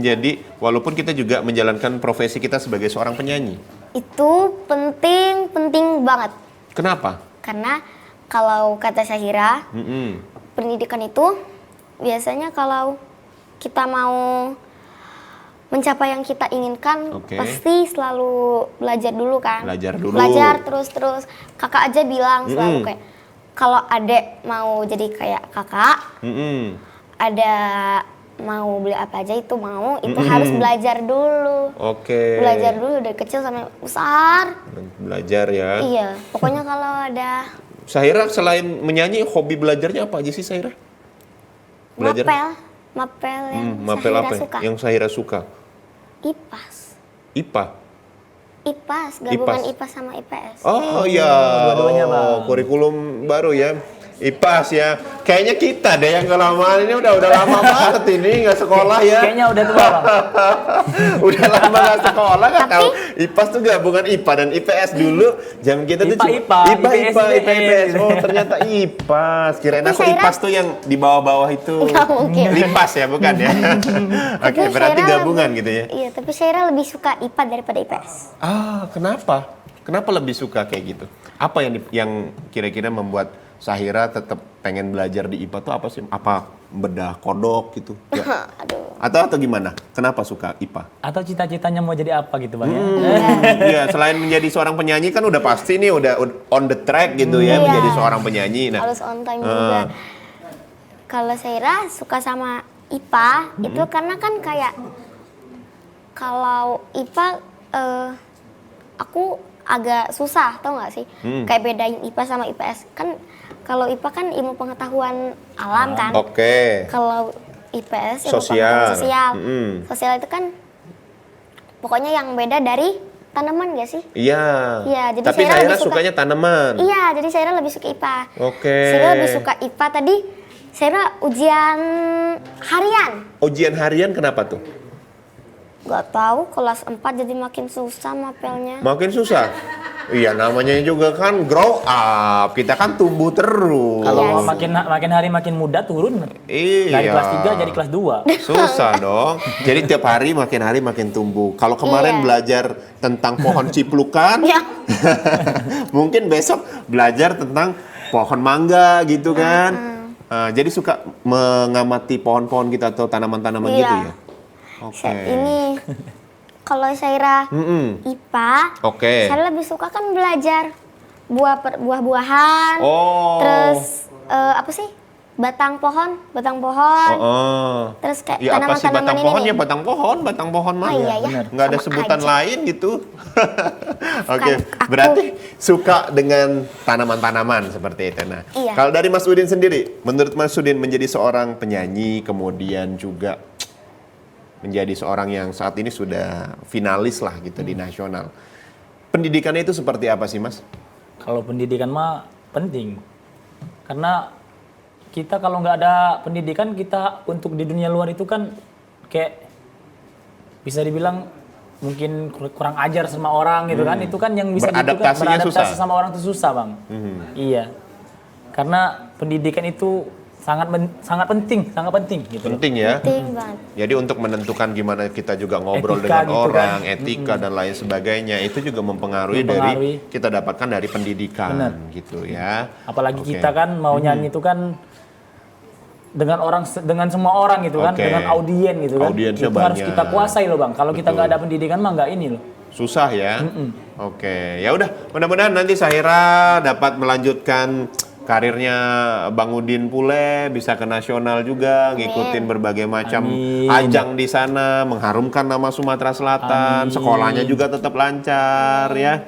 kita juga menjalankan profesi kita sebagai seorang penyanyi? Itu penting banget. Kenapa? Karena kalau kata Syahira, pendidikan itu biasanya kalau kita mau mencapai yang kita inginkan, pasti selalu belajar dulu kan. Belajar terus. Kakak aja bilang selalu kayak, kalau adek mau jadi kayak kakak, ada mau beli apa aja itu harus belajar dulu. Belajar dulu dari kecil sampai besar. Belajar ya. Iya, pokoknya kalau ada Syahira selain menyanyi, hobi belajarnya apa aja sih Syahira? Mapel yang mapel Syahira apa? suka. Yang Syahira suka? IPAS. IPA? IPAS, gabungan IPAS sama IPS. Oh iya, dua-duanya, Bang. Kurikulum baru ya. IPAS ya. Kayaknya kita deh yang kelamaan ini udah lama banget ini nggak sekolah ya. Kayaknya udah tua, Bang. Udah lama nggak sekolah nggak tahu. IPAS tuh gabungan IPA dan IPS dulu. Zaman kita tuh IPS. Oh ternyata IPAS. Kirain aku IPAS tuh yang di bawah-bawah itu. Nggak mungkin. Lipas ya bukan ya? Oke, berarti gabungan gitu ya. Iya, tapi Syahira lebih suka IPA daripada IPS. Ah, kenapa? Kenapa lebih suka kayak gitu? Apa yang kira-kira membuat Syahira tetap pengen belajar di IPA tuh apa sih? Apa bedah kodok gitu? Ya. Atau gimana? Kenapa suka IPA? Atau cita-citanya mau jadi apa gitu, Bang? Iya, selain menjadi seorang penyanyi kan udah pasti nih udah on the track gitu ya menjadi seorang penyanyi. Nah, harus on time juga. Kalau Syahira suka sama IPA itu karena kan kayak kalau IPA aku agak susah, tau gak sih? Kayak bedain IPA sama IPS. Kan kalau IPA kan ilmu pengetahuan alam kan. Kalau IPS ilmu pengetahuan sosial. Sosial itu kan pokoknya yang beda dari tanaman gak sih? Iya. Iya, jadi tapi Syahira sukanya tanaman. Iya, jadi Syahira lebih suka IPA. Oke. Syahira lebih suka IPA tadi. Syahira ujian harian. Ujian harian kenapa tuh? Gak tahu, kelas 4 jadi makin susah mapelnya. Makin susah? Iya, namanya juga kan grow up. Kita kan tumbuh terus. Kalau makin hari makin muda turun. Iya. Dari kelas 3 jadi kelas 2. Susah dong. Jadi tiap hari makin tumbuh. Kalau kemarin belajar tentang pohon ciplukan, mungkin besok belajar tentang pohon mangga gitu kan. Jadi suka mengamati pohon-pohon kita atau tanaman-tanaman gitu ya? Oke. Ini kalau Syahira IPA, saya lebih suka kan belajar buah-buahan, terus apa sih batang pohon, terus kayak ya, apa sih batang pohon ini. Ya batang pohon mah. Nggak ada sebutan lain gitu. Oke, berarti suka dengan tanaman-tanaman seperti itu. Nah, kalau dari Mas Udin sendiri, menurut Mas Udin menjadi seorang penyanyi kemudian juga menjadi seorang yang saat ini sudah finalis lah gitu di nasional. Pendidikannya itu seperti apa sih, Mas? Kalau pendidikan mah penting. Karena kita kalau nggak ada pendidikan, kita untuk di dunia luar itu kan kayak bisa dibilang mungkin kurang ajar sama orang gitu kan. Itu kan yang bisa beradaptasi sama orang itu susah, Bang. Iya. Karena pendidikan itu sangat penting gitu. Penting ya. Penting banget. Jadi untuk menentukan gimana kita juga ngobrol Etika dengan gitu orang, kan. etika dan lain sebagainya, itu juga mempengaruhi dari kita dapatkan dari pendidikan. Gitu ya. Apalagi kita kan mau nyanyi itu kan dengan semua orang gitu kan, dengan audien gitu kan. Audiensnya itu harus kita kuasai loh, Bang. Kalau kita nggak ada pendidikan mah nggak ini loh. Susah ya. Oke, ya udah. Mudah-mudahan nanti Syahira dapat melanjutkan karirnya Bang Udin Pule, bisa ke nasional juga, ngikutin berbagai macam ajang di sana, mengharumkan nama Sumatera Selatan. Sekolahnya juga tetap lancar ya.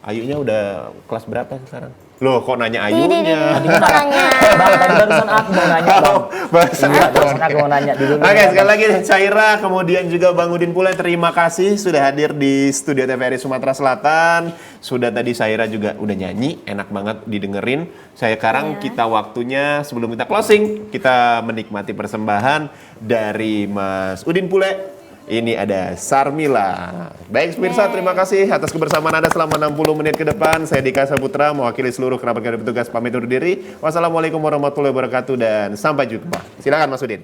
Ayunya udah kelas berapa sekarang? Loh, kok nanya Di ayunya? nanya. Bang, tadi barusan aku mau nanya, Bang. Iya, barusan aku mau nanya dulu. Oke, sekali lagi Syaira, kemudian juga Bang Udin Pule, terima kasih sudah hadir di studio TVRI Sumatera Selatan. Sudah tadi Syaira juga udah nyanyi, enak banget didengerin. Sekarang kita waktunya sebelum kita closing, kita menikmati persembahan dari Mas Udin Pule. Ini ada Sarmila. Baik pemirsa, terima kasih atas kebersamaan Anda selama 60 menit ke depan. Saya Dika Saputra, mewakili seluruh kerabat kerja petugas pamit undur diri. Wassalamualaikum warahmatullahi wabarakatuh dan sampai jumpa. Silakan Mas Udin.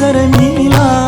Sarmila